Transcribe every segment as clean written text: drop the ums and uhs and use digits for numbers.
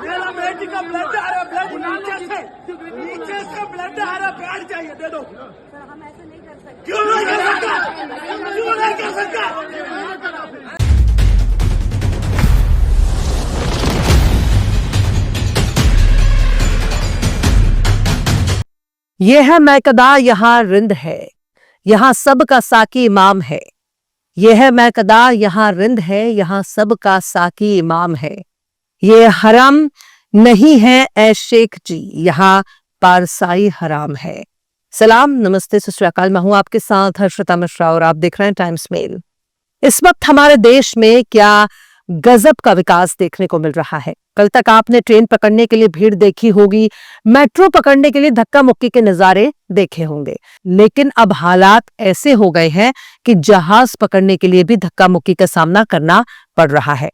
मेरा बेटी का ब्लड आ रहा, ब्लड नीचे से ब्लड आ रहा, पैड चाहिए, दे दो। सर हम ऐसा नहीं कर सकते। क्यों नहीं कर सकता? क्यों नहीं कर सकता? ये है मैकदा, यहाँ रिंद है, यहाँ सब का साकी इमाम है। ये है मैकदा, यहाँ रिंद है, यहाँ सब का साकी इमाम है। ये हराम नहीं है ए शेख जी, यहाँ पारसाई हराम है। सलाम, नमस्ते, सत श्री अकाल। मैं हूं आपके साथ हर्षिता मिश्रा और आप देख रहे हैं टाइम्स मेल। इस वक्त हमारे देश में क्या गजब का विकास देखने को मिल रहा है। कल तक आपने ट्रेन पकड़ने के लिए भीड़ देखी होगी, मेट्रो पकड़ने के लिए धक्का मुक्की के नजारे देखे होंगे, लेकिन अब हालात ऐसे हो गए हैं कि जहाज पकड़ने के लिए भी धक्का मुक्की का सामना करना पड़ रहा है।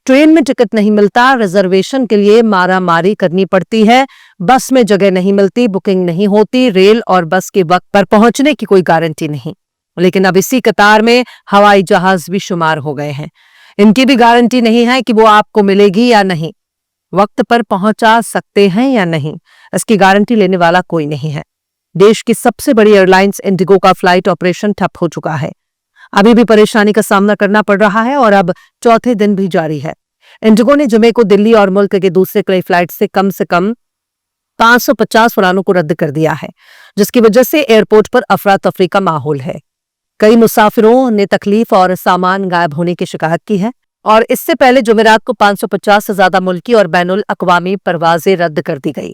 ट्रेन में टिकट नहीं मिलता, रिजर्वेशन के लिए मारामारी करनी पड़ती है, बस में जगह नहीं मिलती, बुकिंग नहीं होती, रेल और बस के वक्त पर पहुंचने की कोई गारंटी नहीं। लेकिन अब इसी कतार में हवाई जहाज भी शुमार हो गए हैं। इनकी भी गारंटी नहीं है कि वो आपको मिलेगी या नहीं, वक्त पर पहुंचा सकते हैं या नहीं, इसकी गारंटी लेने वाला कोई नहीं है। देश की सबसे बड़ी एयरलाइंस इंडिगो का फ्लाइट ऑपरेशन ठप हो चुका है। अभी भी परेशानी का सामना करना पड़ रहा है और अब चौथे दिन भी जारी है। इंडिगो ने जुमे को दिल्ली और मुल्क के दूसरे कई फ्लाइट से कम 550 उड़ानों को रद्द कर दिया है, जिसकी वजह से एयरपोर्ट पर अफरा तफरी का माहौल है। कई मुसाफिरों ने तकलीफ और सामान गायब होने की शिकायत की है और इससे पहले जुमेरात को 550 से ज्यादा मुल्की और बैनुल अक़वामी परवाजें रद्द कर दी गई।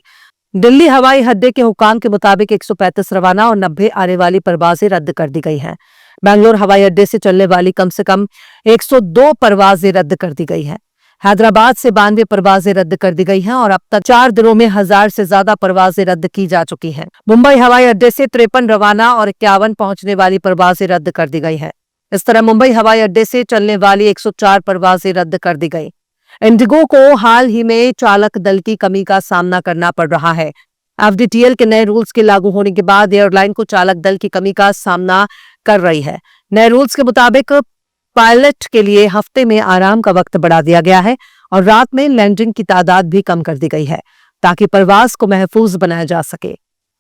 दिल्ली हवाई अड्डे के हुकाम के मुताबिक 135 रवाना और 90 आने वाली परवाजें रद्द कर दी गई हैं। बेंगलोर हवाई अड्डे से चलने वाली कम से कम 102 परवाजें रद्द कर दी गई हैं। हैदराबाद से 92 परवाजें रद्द कर दी गई हैं और अब तक 4 दिनों में 1000 से ज्यादा परवाजें रद्द की जा चुकी हैं। मुंबई हवाई अड्डे से 53 रवाना और 51 पहुंचने वाली परवाजें रद्द कर दी गई हैं। इस तरह मुंबई हवाई अड्डे से चलने वाली 104 परवाजें रद्द कर दी गई। इंडिगो को हाल ही में चालक दल की कमी का सामना करना पड़ रहा है। एफडीटीएल के नए रूल्स के लागू होने के बाद एयरलाइन को चालक दल की कमी का सामना कर रही है। नए रूल्स के मुताबिक पायलट के लिए हफ्ते में आराम का वक्त बढ़ा दिया गया है और रात में लैंडिंग की तादाद भी कम कर दी गई है, ताकि परवाज को महफूज बनाया जा सके।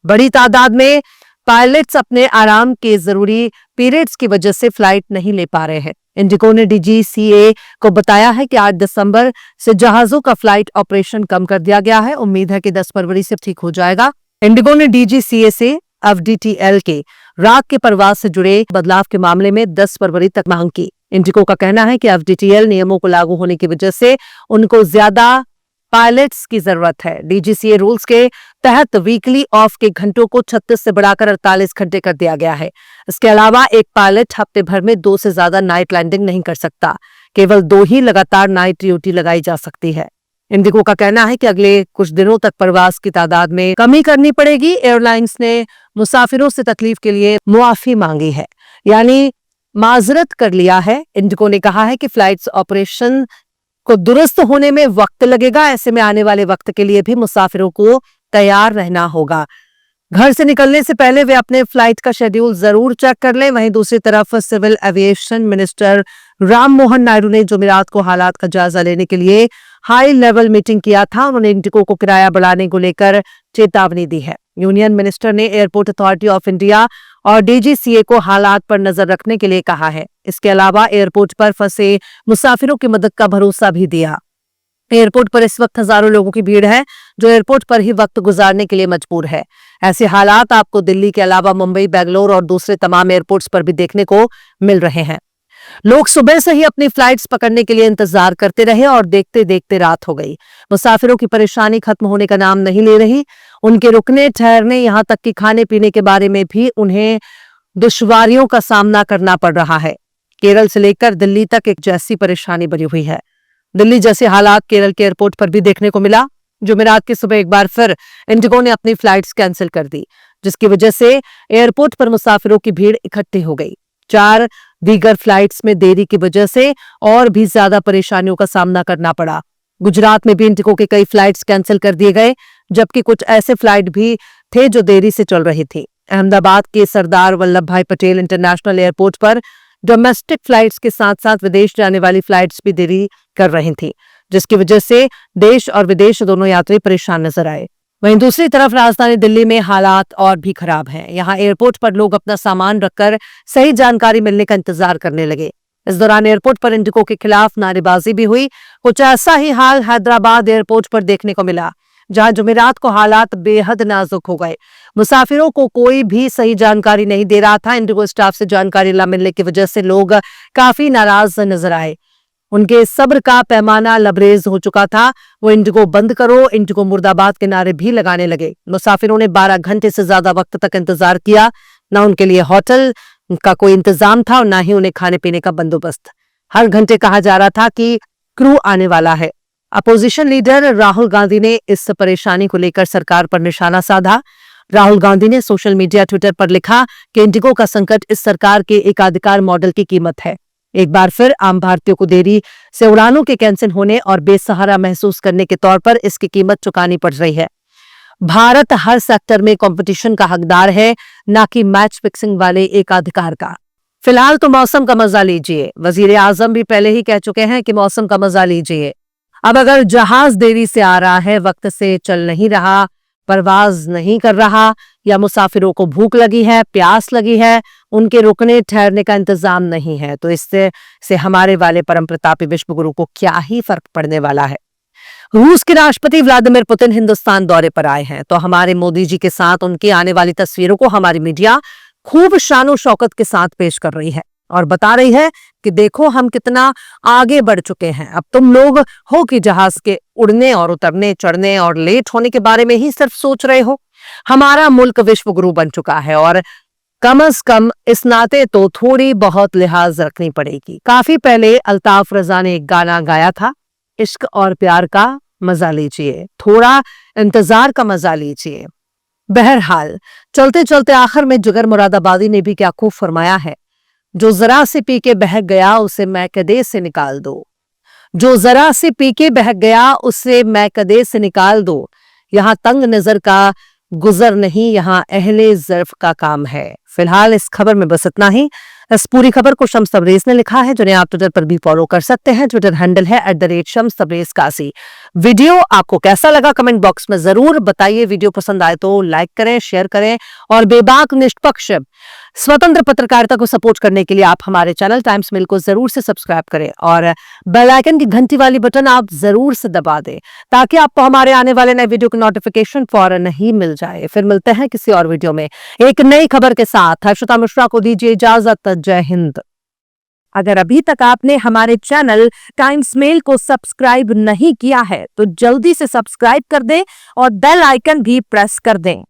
बड़ी तादाद में पायलट्स अपने आराम के जरूरी पीरियड्स की वजह से फ्लाइट नहीं ले पा रहे हैं। इंडिगो ने डीजीसीए को बताया है कि 8 दिसंबर से जहाजों का फ्लाइट ऑपरेशन कम कर दिया गया है। उम्मीद है कि 10 फरवरी से ठीक हो जाएगा। इंडिगो ने डीजीसीए से एफडीटीएल के रात के परवाज से जुड़े बदलाव के मामले में 10 फरवरी तक मांग की। इंडिगो का कहना है कि एफडीटीएल नियमों को लागू होने की वजह से उनको ज्यादा पायलट्स की जरूरत है। डीजीसीए रूल्स के तहत वीकली ऑफ के घंटों को 36 से बढ़ाकर 48 घंटे कर दिया गया है। इसके अलावा एक पायलट हफ्ते भर में 2 से ज्यादा नाइट लैंडिंग नहीं कर सकता, केवल 2 ही लगातार नाइट ड्यूटी लगाई जा सकती है। इंडिगो का कहना है कि अगले कुछ दिनों तक प्रवास की तादाद में कमी करनी पड़ेगी। एयरलाइंस ने मुसाफिरों से तकलीफ के लिए मुआफी मांगी है, यानी माजरत कर लिया है। इंडिगो ने कहा है कि फ्लाइट्स ऑपरेशन को दुरुस्त होने में वक्त लगेगा, ऐसे में आने वाले वक्त के लिए भी मुसाफिरों को तैयार रहना होगा। घर से निकलने से पहले वे अपने फ्लाइट का शेड्यूल जरूर चेक कर लें। वहीं दूसरी तरफ civil aviation minister Ram Mohan Naidu ने जुमेरात को हालात का जायजा लेने के लिए हाई लेवल मीटिंग किया था। उन्होंने इंडिगो को किराया बढ़ाने को लेकर चेतावनी दी है। यूनियन मिनिस्टर ने एयरपोर्ट अथॉरिटी ऑफ इंडिया और डीजीसीए को हालात पर नजर रखने के लिए कहा है। इसके अलावा एयरपोर्ट पर फंसे मुसाफिरों की मदद का भरोसा भी दिया। एयरपोर्ट पर इस वक्त हजारों लोगों की भीड़ है जो एयरपोर्ट पर ही वक्त गुजारने के लिए मजबूर है। ऐसे हालात आपको दिल्ली के अलावा मुंबई, बेंगलोर और दूसरे तमाम एयरपोर्ट्स पर भी देखने को मिल रहे हैं। लोग सुबह से ही अपनी फ्लाइट्स पकड़ने के लिए इंतजार करते रहे और देखते देखते रात हो गई। मुसाफिरों की परेशानी खत्म होने का नाम नहीं ले रही। उनके रुकने ठहरने, यहाँ तक कि खाने पीने के बारे में भी उन्हें दुश्वारियों का सामना करना पड़ रहा है। केरल से लेकर दिल्ली तक एक जैसी परेशानी बनी हुई है। दिल्ली जैसे हालात केरल के एयरपोर्ट पर भी देखने को मिला। जुमेरात की सुबह एक बार फिर इंडिगो ने अपनी फ्लाइट्स कैंसिल कर दी, जिसकी वजह से एयरपोर्ट पर मुसाफिरों की भीड़ इकट्ठी हो गई। 4 दीगर फ्लाइट्स में देरी की वजह से और भी ज्यादा परेशानियों का सामना करना पड़ा। गुजरात में भी इंडिगो के कई फ्लाइट्स कैंसिल कर दिए गए, जबकि कुछ ऐसे फ्लाइट भी थे जो देरी से चल रही थी। अहमदाबाद के सरदार वल्लभ भाई पटेल इंटरनेशनल एयरपोर्ट पर डोमेस्टिक फ्लाइट्स के साथ साथ विदेश जाने वाली फ्लाइट्स भी देरी कर रही थी, जिसकी वजह से देश और विदेश दोनों यात्री परेशान नजर आए। वहीं दूसरी तरफ राजधानी दिल्ली में हालात और भी खराब हैं। यहाँ एयरपोर्ट पर लोग अपना सामान रखकर सही जानकारी मिलने का इंतजार करने लगे। इस दौरान एयरपोर्ट पर इंडिगो के खिलाफ नारेबाजी भी हुई। कुछ ऐसा ही हाल हैदराबाद एयरपोर्ट पर देखने को मिला, जहां जुमेरात को हालात बेहद नाजुक हो गए। मुसाफिरों को कोई भी सही जानकारी नहीं दे रहा था। इंडिगो स्टाफ से जानकारी न मिलने की वजह से लोग काफी नाराज नजर आए। उनके सब्र का पैमाना लबरेज हो चुका था। वो इंडिगो बंद करो, इंडिगो मुर्दाबाद के नारे भी लगाने लगे। मुसाफिरों ने 12 घंटे से ज्यादा वक्त तक इंतजार किया। न उनके लिए होटल का कोई इंतजाम था और न ही उन्हें खाने पीने का बंदोबस्त। हर घंटे कहा जा रहा था कि क्रू आने वाला है। अपोजिशन लीडर राहुल गांधी ने इस परेशानी को लेकर सरकार पर निशाना साधा। राहुल गांधी ने सोशल मीडिया ट्विटर पर लिखा कि इंडिगो का संकट इस सरकार के एकाधिकार मॉडल की कीमत है। एक बार फिर आम भारतीयों को देरी से उड़ानों के कैंसिल होने और बेसहारा महसूस करने के तौर पर इसकी कीमत चुकानी पड़ रही है। भारत हर सेक्टर में कंपटीशन का हकदार है, न कि मैच फिक्सिंग वाले एकाधिकार का। फिलहाल तो मौसम का मजा लीजिए। वजीर आजम भी पहले ही कह चुके हैं कि मौसम का मजा लीजिए। अब अगर जहाज देरी से आ रहा है, वक्त से चल नहीं रहा, परवाज नहीं कर रहा, या मुसाफिरों को भूख लगी है, प्यास लगी है, उनके रुकने ठहरने का इंतजाम नहीं है, तो इससे हमारे वाले परम प्रतापी विश्व गुरु को क्या ही फर्क पड़ने वाला है। रूस के राष्ट्रपति व्लादिमीर पुतिन हिंदुस्तान दौरे पर आए हैं, तो हमारे मोदी जी के साथ उनकी आने वाली तस्वीरों को हमारी मीडिया खूब शानो शौकत के साथ पेश कर रही है और बता रही है कि देखो हम कितना आगे बढ़ चुके हैं। अब तुम लोग हो कि जहाज के उड़ने और उतरने, चढ़ने और लेट होने के बारे में ही सिर्फ सोच रहे हो। हमारा मुल्क विश्व गुरु बन चुका है और कम से कम इस नाते तो थोड़ी बहुत लिहाज रखनी पड़ेगी। काफी पहले अल्ताफ रजा ने एक गाना गाया था, इश्क और प्यार का मजा लीजिए, थोड़ा इंतजार का मजा लीजिए। बहरहाल चलते चलते आखिर में जिगर मुरादाबादी ने भी क्या खूब फरमाया है, जो जरा से पी के बहक गया उसे मैं कदे से निकाल दो। जो जरा से पी के बहक गया उसे मैं कदे से निकाल दो। यहाँ तंग नजर का गुजर नहीं, यहाँ अहले ज़र्फ का काम है। फिलहाल इस खबर में बस इतना ही। इस पूरी खबर को शम्स तबरेज ने लिखा है, जिन्हें आप ट्विटर पर भी फॉलो कर सकते हैं। ट्विटर हैंडल है @शम्स तबरेज कासी। वीडियो आपको कैसा लगा कमेंट बॉक्स में जरूर बताइए। वीडियो पसंद आए तो लाइक करें, शेयर करें और बेबाक निष्पक्ष स्वतंत्र पत्रकारिता को सपोर्ट करने के लिए आप हमारे चैनल टाइम्स मिल को जरूर से सब्सक्राइब करें और बेल आइकन की घंटी वाली बटन आप जरूर से दबा दें, ताकि आपको हमारे आने वाले नए वीडियो की नोटिफिकेशन फौरन ही मिल जाए। फिर मिलते हैं किसी और वीडियो में एक नई खबर के साथ। हर्षिता मिश्रा को दीजिए इजाजत। जय हिंद। अगर अभी तक आपने हमारे चैनल टाइम्स मेल को सब्सक्राइब नहीं किया है तो जल्दी से सब्सक्राइब कर दें और बेल आइकन भी प्रेस कर दें।